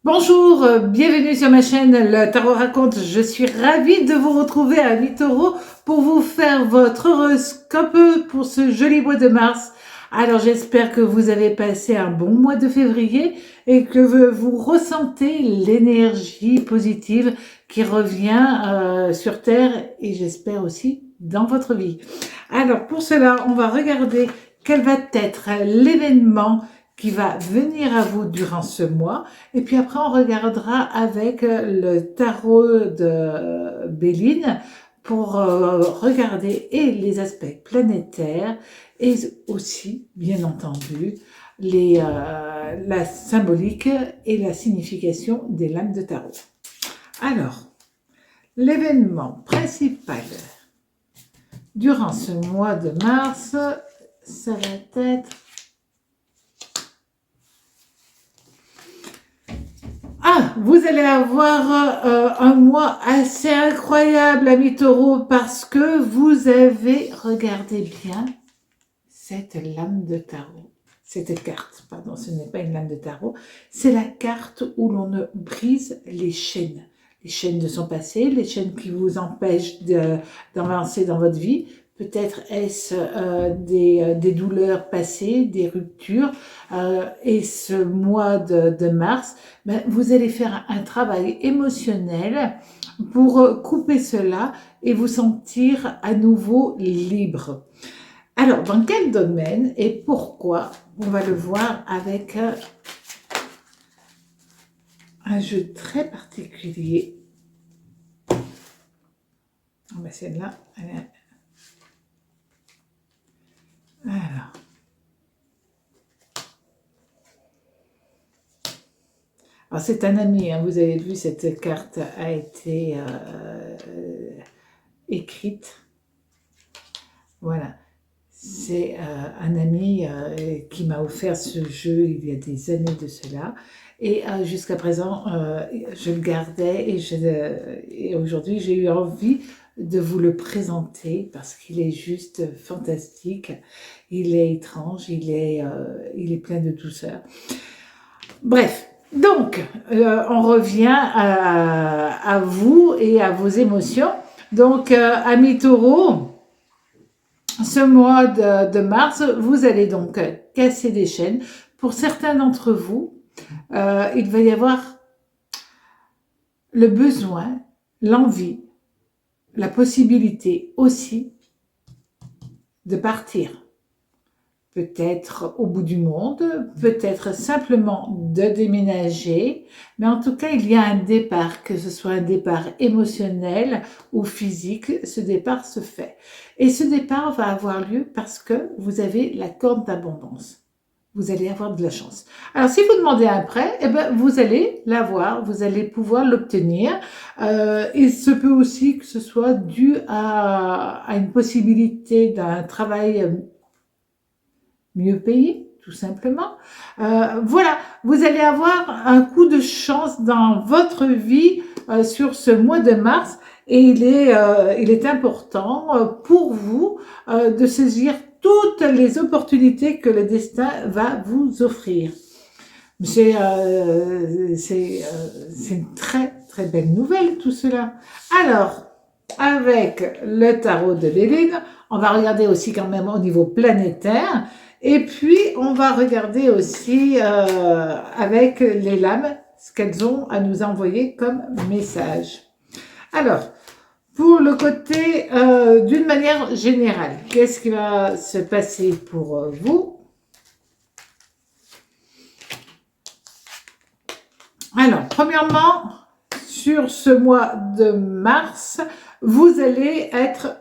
Bonjour, bienvenue sur ma chaîne Le Tarot Raconte. Je suis ravie de vous retrouver à mi-taureau pour vous faire votre horoscope pour ce joli mois de mars. Alors j'espère que vous avez passé un bon mois de février et que vous ressentez l'énergie positive qui revient sur Terre et j'espère aussi dans votre vie. Alors pour cela, on va regarder quel va être l'événement qui va venir à vous durant ce mois. Et puis après, on regardera avec le tarot de Béline pour regarder et les aspects planétaires et aussi, bien entendu, la symbolique et la signification des lames de tarot. Alors, l'événement principal durant ce mois de mars, ça va être... vous allez avoir un mois assez incroyable, amis taureaux, parce que vous avez, regardé bien, cette lame de tarot. Cette carte, pardon, ce n'est pas une lame de tarot, c'est la carte où l'on brise les chaînes. Les chaînes de son passé, les chaînes qui vous empêchent d'avancer dans votre vie. Peut-être est-ce des douleurs passées, des ruptures. Et ce mois de mars, ben, vous allez faire un travail émotionnel pour couper cela et vous sentir à nouveau libre. Alors, dans quel domaine et pourquoi? On va le voir avec un jeu très particulier. Oh ben celle-là, alors. Alors c'est un ami, hein, vous avez vu, cette carte a été écrite. Voilà. C'est un ami qui m'a offert ce jeu il y a des années de cela. Et jusqu'à présent, je le gardais et aujourd'hui, j'ai eu envie de vous le présenter parce qu'il est juste fantastique. Il est étrange, il est plein de douceur. Bref, donc, on revient à vous et à vos émotions. Donc, amis taureaux, ce mois de mars, vous allez donc casser des chaînes. Pour certains d'entre vous, il va y avoir le besoin, l'envie, la possibilité aussi de partir. Peut-être au bout du monde, peut-être simplement de déménager, mais en tout cas, il y a un départ, que ce soit un départ émotionnel ou physique, ce départ se fait. Et ce départ va avoir lieu parce que vous avez la corde d'abondance. Vous allez avoir de la chance. Alors, si vous demandez un prêt, eh ben, vous allez l'avoir, vous allez pouvoir l'obtenir. Il se peut aussi que ce soit dû à une possibilité d'un travail mieux payé, tout simplement. Voilà, vous allez avoir un coup de chance dans votre vie sur ce mois de mars et il est important pour vous de saisir toutes les opportunités que le destin va vous offrir. C'est une très très belle nouvelle tout cela. Alors, avec le tarot de Béline, on va regarder aussi quand même au niveau planétaire. Et puis, on va regarder aussi avec les lames ce qu'elles ont à nous envoyer comme message. Alors, pour le côté d'une manière générale, qu'est-ce qui va se passer pour vous? Alors, premièrement, sur ce mois de mars, vous allez être...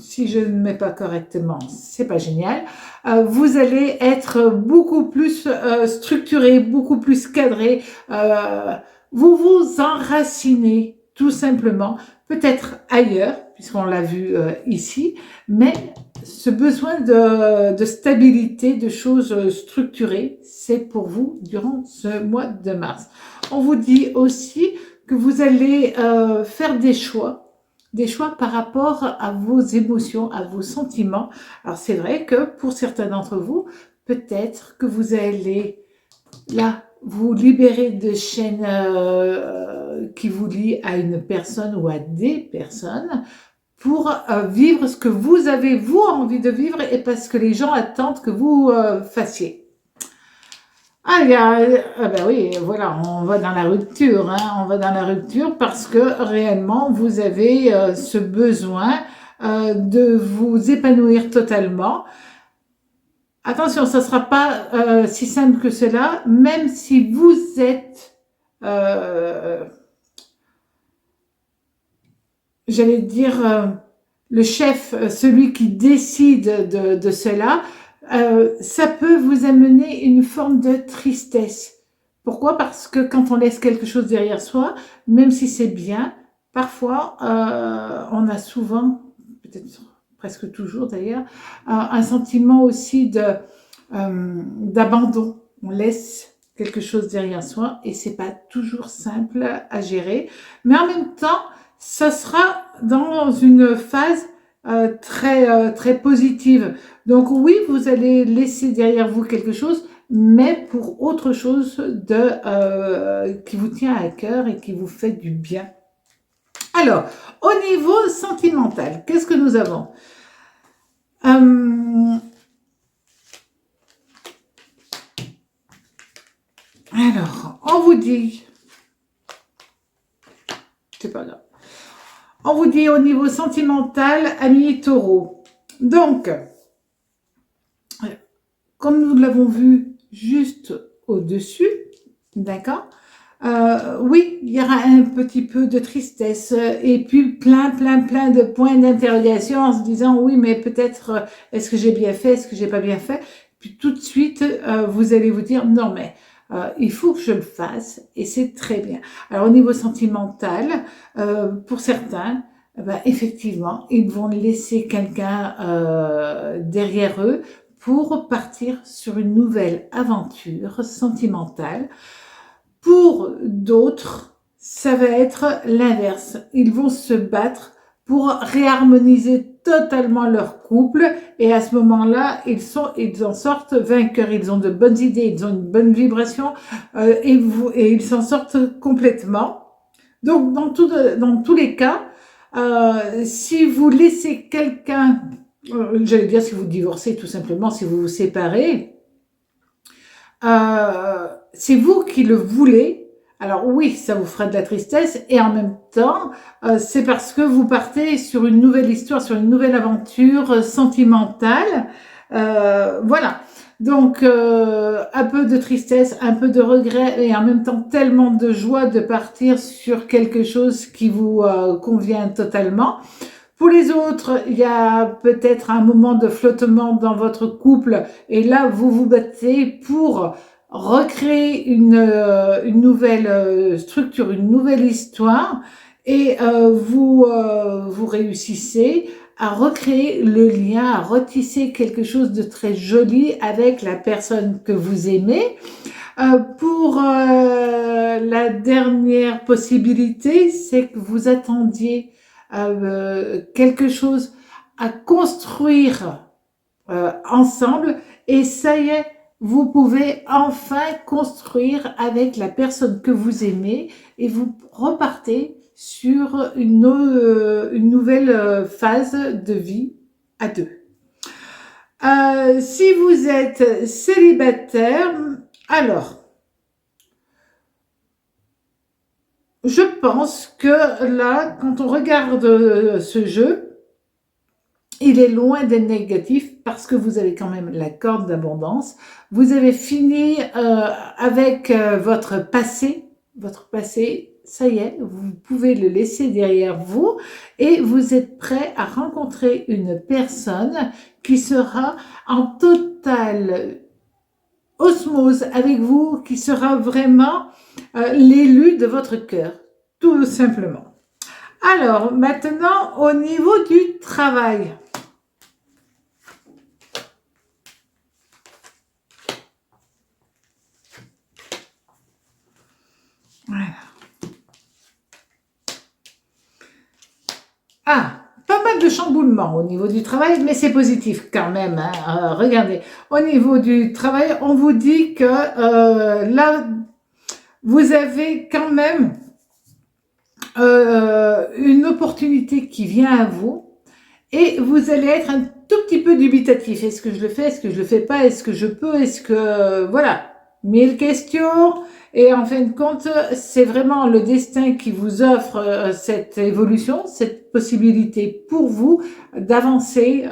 Si je ne mets pas correctement, c'est pas génial. Vous allez être beaucoup plus structuré, beaucoup plus cadré. Vous vous enracinez tout simplement, peut-être ailleurs, puisqu'on l'a vu ici, mais ce besoin de stabilité, de choses structurées, c'est pour vous durant ce mois de mars. On vous dit aussi que vous allez faire des choix par rapport à vos émotions, à vos sentiments. Alors c'est vrai que pour certains d'entre vous, peut-être que vous allez là vous libérer de chaînes qui vous lient à une personne ou à des personnes pour vivre ce que vous avez, vous, envie de vivre et parce que les gens attendent que vous fassiez. Ah, ben oui, voilà, on va dans la rupture, hein, on va dans la rupture parce que réellement, vous avez ce besoin de vous épanouir totalement. Attention, ça ne sera pas si simple que cela, même si vous êtes, euh, j'allais dire, le chef, celui qui décide de cela, ça peut vous amener une forme de tristesse. Pourquoi? Parce que quand on laisse quelque chose derrière soi, même si c'est bien, parfois, on a souvent, peut-être presque toujours d'ailleurs, un sentiment aussi d'abandon. On laisse quelque chose derrière soi et c'est pas toujours simple à gérer. Mais en même temps, ça sera dans une phase très positive. Donc oui, vous allez laisser derrière vous quelque chose, mais pour autre chose qui vous tient à cœur et qui vous fait du bien. Alors, au niveau sentimental, qu'est-ce que nous avons? Alors, on vous dit, c'est pas grave. On vous dit au niveau sentimental, ami Taureau. Donc, comme nous l'avons vu juste au-dessus, d'accord, oui, il y aura un petit peu de tristesse et puis plein de points d'interrogation en se disant oui, mais peut-être est-ce que j'ai bien fait, est-ce que j'ai pas bien fait? Puis tout de suite, vous allez vous dire non, mais il faut que je le fasse et c'est très bien. Alors au niveau sentimental, pour certains, ben, effectivement, ils vont laisser quelqu'un derrière eux pour partir sur une nouvelle aventure sentimentale. Pour d'autres, ça va être l'inverse. Ils vont se battre pour réharmoniser totalement leur couple et à ce moment-là, ils en sortent vainqueurs. Ils ont de bonnes idées, ils ont une bonne vibration et ils s'en sortent complètement. Donc, dans tous les cas, si vous laissez quelqu'un, j'allais dire si vous divorcez tout simplement, si vous vous séparez, c'est vous qui le voulez. Alors oui, ça vous fera de la tristesse et en même temps, c'est parce que vous partez sur une nouvelle histoire, sur une nouvelle aventure sentimentale. Voilà. Donc, un peu de tristesse, un peu de regret et en même temps tellement de joie de partir sur quelque chose qui vous convient totalement. Pour les autres, il y a peut-être un moment de flottement dans votre couple et là, vous vous battez pour recréer une nouvelle structure, une nouvelle histoire et vous réussissez à recréer le lien, à retisser quelque chose de très joli avec la personne que vous aimez. Pour la dernière possibilité, c'est que vous attendiez quelque chose à construire ensemble et ça y est, vous pouvez enfin construire avec la personne que vous aimez et vous repartez sur une nouvelle phase de vie à deux. Si vous êtes célibataire, alors, je pense que là, quand on regarde ce jeu, il est loin d'être négatif parce que vous avez quand même la corde d'abondance. Vous avez fini avec votre passé. Votre passé, ça y est, vous pouvez le laisser derrière vous et vous êtes prêt à rencontrer une personne qui sera en totale osmose avec vous, qui sera vraiment l'élu de votre cœur, tout simplement. Alors, maintenant, au niveau du travail. Voilà. Ah, pas mal de chamboulements au niveau du travail, mais c'est positif quand même. Hein. Regardez, au niveau du travail, on vous dit que là, vous avez quand même une opportunité qui vient à vous et vous allez être un tout petit peu dubitatif. Est-ce que je le fais? Est-ce que je le fais pas? Est-ce que je peux? Est-ce que... Voilà. 1000 questions. Et en fin de compte, c'est vraiment le destin qui vous offre cette évolution, cette possibilité pour vous d'avancer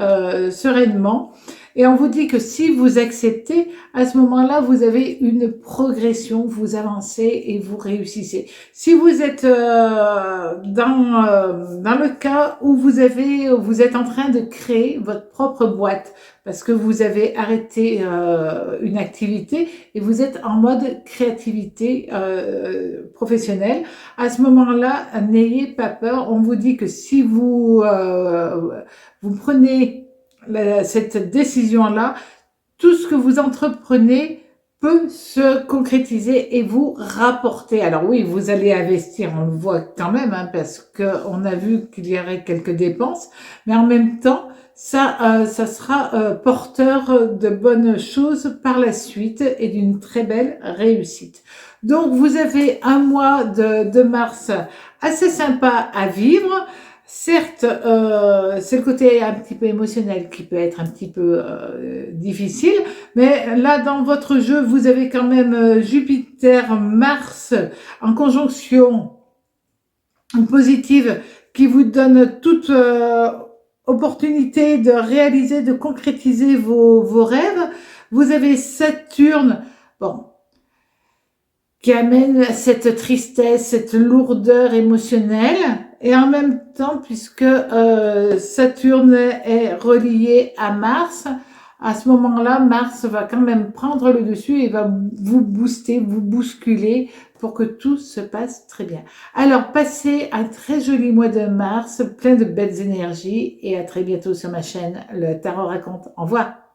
sereinement. Et on vous dit que si vous acceptez, à ce moment-là, vous avez une progression, vous avancez et vous réussissez. Si vous êtes dans le cas où vous êtes en train de créer votre propre boîte parce que vous avez arrêté une activité et vous êtes en mode créativité professionnelle, à ce moment-là, n'ayez pas peur. On vous dit que si vous prenez cette décision-là, tout ce que vous entreprenez peut se concrétiser et vous rapporter. Alors oui, vous allez investir, on le voit quand même, hein, parce qu'on a vu qu'il y aurait quelques dépenses, mais en même temps, ça sera porteur de bonnes choses par la suite et d'une très belle réussite. Donc vous avez un mois de mars assez sympa à vivre. Certes, c'est le côté un petit peu émotionnel qui peut être un petit peu difficile, mais là, dans votre jeu, vous avez quand même Jupiter, Mars en conjonction positive qui vous donne toute opportunité de réaliser, de concrétiser vos rêves. Vous avez Saturne, bon, qui amène cette tristesse, cette lourdeur émotionnelle. Et en même temps, puisque Saturne est relié à Mars, à ce moment-là, Mars va quand même prendre le dessus et va vous booster, vous bousculer pour que tout se passe très bien. Alors, passez un très joli mois de mars, plein de belles énergies et à très bientôt sur ma chaîne, le Tarot raconte. Au revoir.